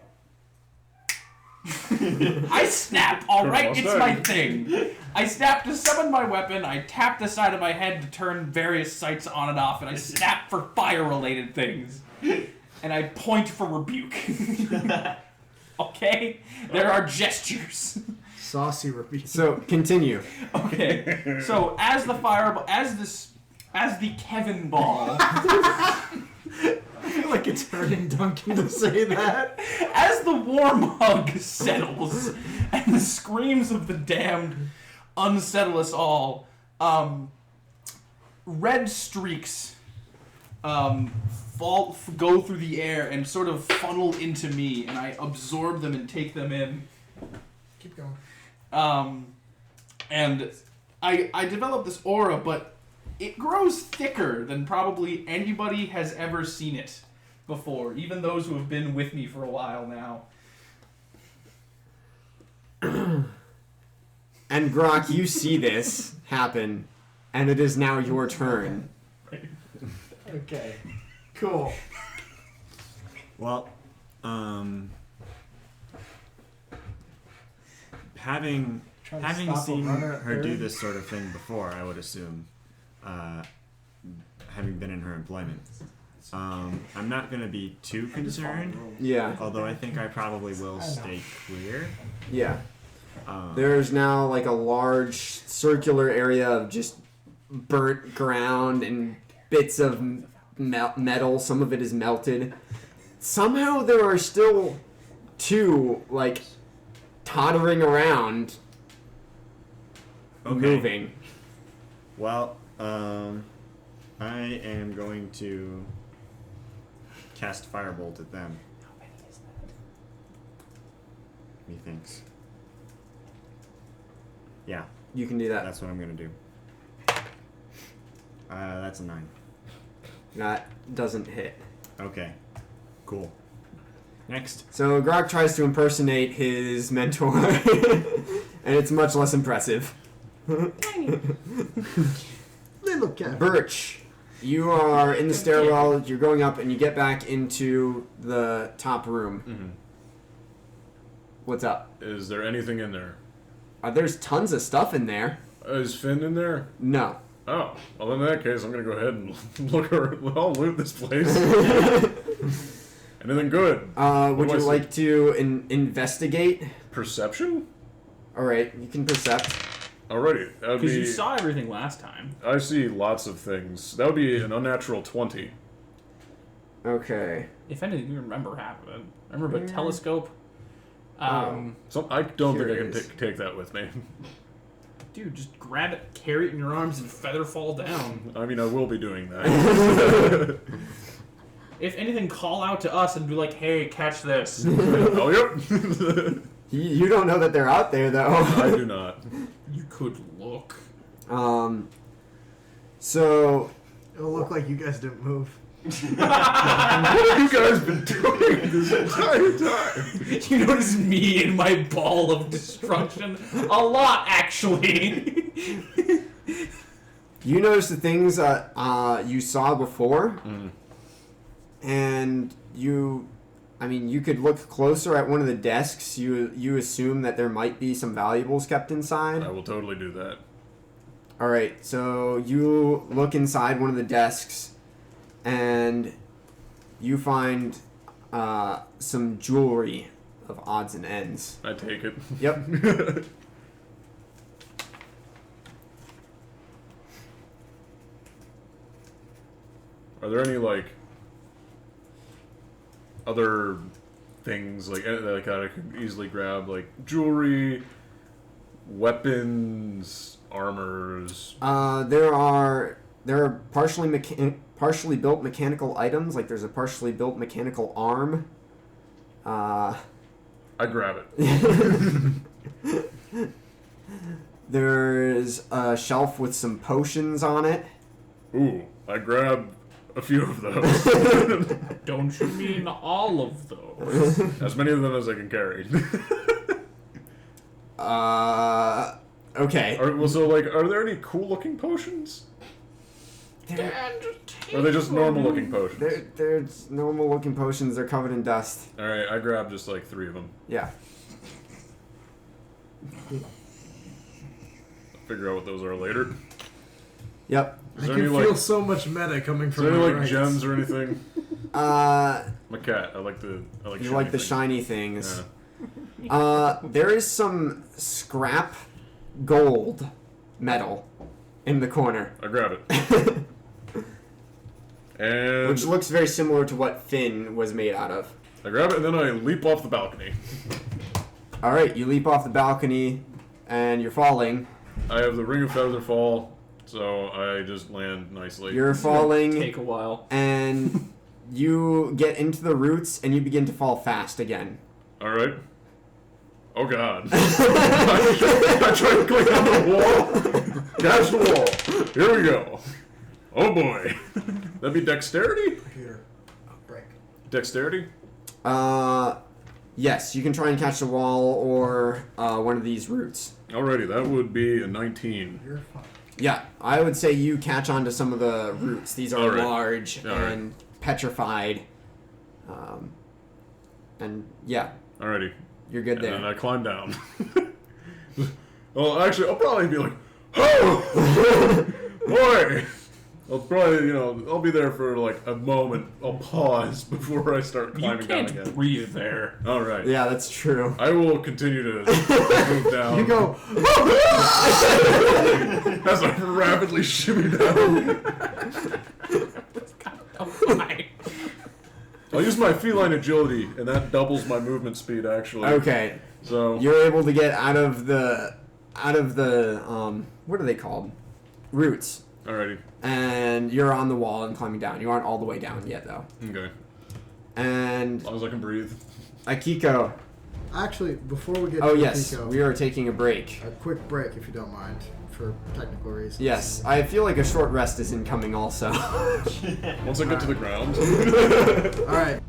I snap, alright? It's my thing. I snap to summon my weapon, I tap the side of my head to turn various sights on and off, and I snap for fire-related things. And I point for rebuke. Okay? There are gestures. Saucy repeat. So continue. Okay. So as the fireball, as the Kevin ball, I feel like it's hurting Duncan to say that. as the warm hug settles and the screams of the damned unsettle us all, red streaks go through the air and sort of funnel into me, and I absorb them and take them in. Keep going. And I develop this aura, but it grows thicker than probably anybody has ever seen it before, even those who have been with me for a while now. And Grok, you see this happen, and it is now your turn. Okay. Cool. Well, having seen her do this sort of thing before, I would assume, having been in her employment, I'm not going to be too concerned. Yeah. Although I think I probably will stay clear. Yeah. There's now like a large circular area of just burnt ground and bits of metal. Some of it is melted. Somehow there are still two, like, tottering around, moving. Well, I am going to cast Firebolt at them. Methinks. Yeah, You can do that. that's what I'm going to do. That's a 9. That doesn't hit. Okay, cool. Next. So Grok tries to impersonate his mentor, and it's much less impressive. Little cat. Birch, you are in the stairwell, you're going up, and you get back into the top room. Mm-hmm. What's up? Is there anything in there? There's tons of stuff in there. Is Finn in there? No. Oh, well in that case, I'm gonna go ahead and I'll loot this place. Anything good? Would you like to investigate? Perception? Alright, you can percept. Alrighty. Because you saw everything last time. I see lots of things. That would be an unnatural 20. Okay. If anything, you remember half of it. I remember a telescope. So I don't think I can Curious. take that with me. Dude, just grab it, carry it in your arms, and feather fall down. I mean, I will be doing that. If anything, call out to us and be like, hey, catch this. Oh, yep. You don't know that they're out there, though. I do not. You could look. So... It'll look like you guys didn't move. What have you guys been doing this entire time? You notice me and my ball of destruction? A lot, actually. You notice the things you saw before, and you could look closer at one of the desks. You assume that there might be some valuables kept inside. I will totally do that. All right, so you look inside one of the desks, and you find some jewelry of odds and ends. I take it. Yep. Are there any, like, other things, like I could easily grab, like, jewelry, weapons, armors? There are partially built mechanical items, like there's a partially built mechanical arm. I grab it. There's a shelf with some potions on it. Ooh, I grab a few of those. Don't you mean all of those? As many of them as I can carry. Okay. Are there any cool-looking potions? Or are they just normal-looking potions? They're normal looking potions. They're covered in dust. Alright, I grab just, like, 3 of them. Yeah. Figure out what those are later. Yep. Is I there can any, feel like, so much meta coming is from there any my like right. gems or anything? My cat. I like You shiny like the things. shiny things. Yeah. There is some scrap gold metal in the corner. I grab it. And Which looks very similar to what Finn was made out of. I grab it and then I leap off the balcony. Alright, you leap off the balcony and you're falling. I have the Ring of Feather Fall, so I just land nicely. You're falling Take a while. and you get into the roots and you begin to fall fast again. Alright. Oh god. I try to click on the wall. Catch the wall. Here we go. Oh boy. That'd be dexterity? Computer. Break. Dexterity? Yes, you can try and catch the wall or one of these roots. Alrighty, that would be a 19. You're fine. Yeah, I would say you catch onto some of the roots. These are All right. large All right. and petrified. And yeah, Alrighty. you're good And there. then I climb down. Well, actually, I'll probably be like, oh! Boy! I'll probably, I'll be there for like a moment. I'll pause before I start You climbing down can't again. breathe there. Alright. Yeah, that's true. I will continue to move down. You go. As I rapidly shimmy down. Oh, why? I'll use my feline agility, and that doubles my movement speed, actually. Okay, So, you're able to get out of the what are they called? Roots. alrighty. And you're on the wall and climbing down. You aren't all the way down yet, though. Okay. And As long as I can breathe. Akiko. Actually, before we get Oh to yes, Pico, we are taking a break. a quick break if you don't mind, for technical reasons. Yes, I feel like a short rest is incoming also. Once I get to the ground. All right.